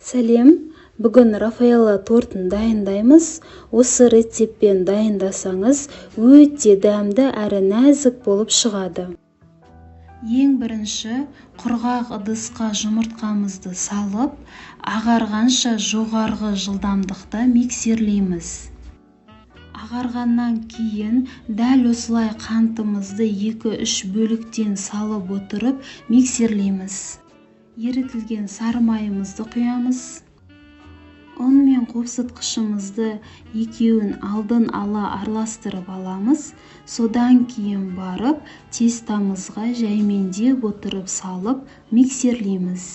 Сәлем, бүгін Рафаэлла тортын дайындаймыз. Осы рецептпен дайындасаңыз, өте дәмді әрі нәзік болып шығады. Ең бірінші, құрғақ ыдысқа жұмыртқамызды салып, ағарғанша жоғарғы жылдамдықта миксерлейміз. Ағарғаннан кейін дәл осылай қантымызды 2-3 бөліктен салып отырып миксерлейміз. Ерітілген сары майымызды құямыз. Ұн мен қопсытқышымызды екеуін алдын ала араластырып аламыз. Содан кейін барып тестамызға жаймендеп отырып салып миксерлейміз.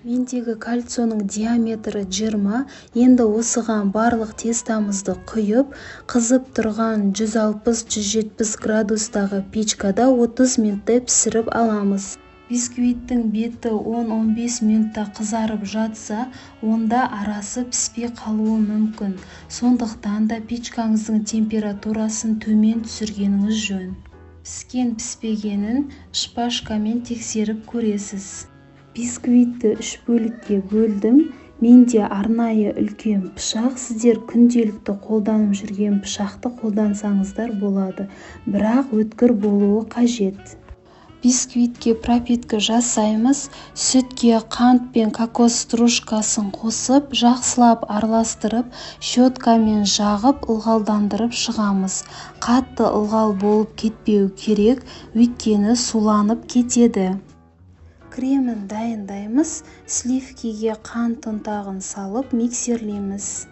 Мендегі кальцоның диаметрі 20. Енді осыған барлық тестамызды құйып, қызып тұрған 160-170 градустағы печкада 30 минуттай пісіріп аламыз. Бисквиттің беті 10-15 минутта қызарып жатса, онда арасы піспей қалуы мүмкін. Сондықтан да печкаңыздың температурасын төмен түсіргеніңіз жөн. Піскен-піспегенін шпажкамен тексеріп көресіз. Бисквитті 3 бөлікке бөлдім. Менде арнайы үлкен пышақ. Сіздер күнделікті қолданып жүрген пышақты қолдансаңыздар болады, бірақ өткір болуы қажет. Бисквитке пропитка жасаймыз. Сүтке қант пен кокос стружкасын қосып, жақсылап араластырып, щеткамен жағып, ылғалдандырып шығамыз. Қатты ылғал болып кетпеу керек, өйткені суланып кетеді. Кремін дайындаймыз. Сливкиге қант ұнтағын салып миксерлейміз.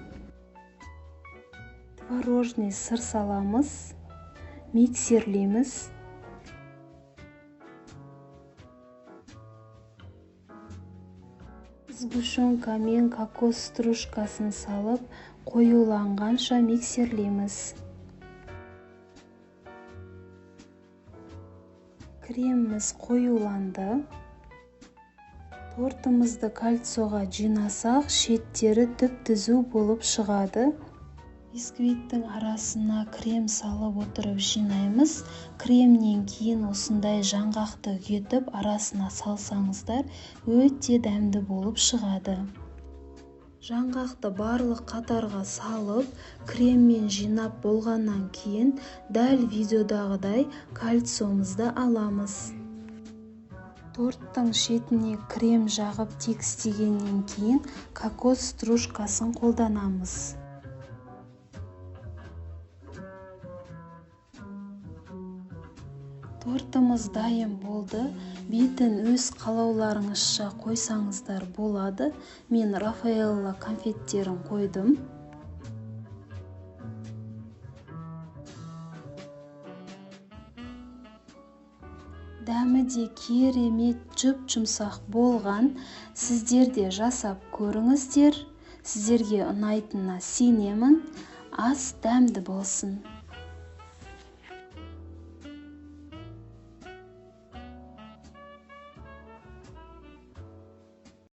Творожный сыр саламыз, миксерлейміз. Сгущенка мен кокос стружкасын салып, қоюланғанша миксерлейміз. Креміміз қоюланды. Тортымызды кальцоға жинасақ, шеттері түп-түзу болып шығады. Бисквиттің арасына крем салып отырып жинаймыз. Кремнен кейін осындай жаңғақты үгетіп арасына салсаңыздар, өте дәмді болып шығады. Жаңғақты барлық қатарға салып, креммен жинап болғаннан кейін дәл видеодағыдай кальциомызды аламыз. Торттың шетіне крем жағып тегістегеннен кейін кокос стружкасын қолданамыз. Тортымыз дайын болды. Бетін өз қалауларыңызша қойсаңыздар болады. Мен Рафаэлла конфеттерін қойдым. Дәмі де керемет жұп-жұмсақ болған. Сіздер де жасап көріңіздер. Сіздерге ұнайтынына сенемін. Ас дәмді болсын.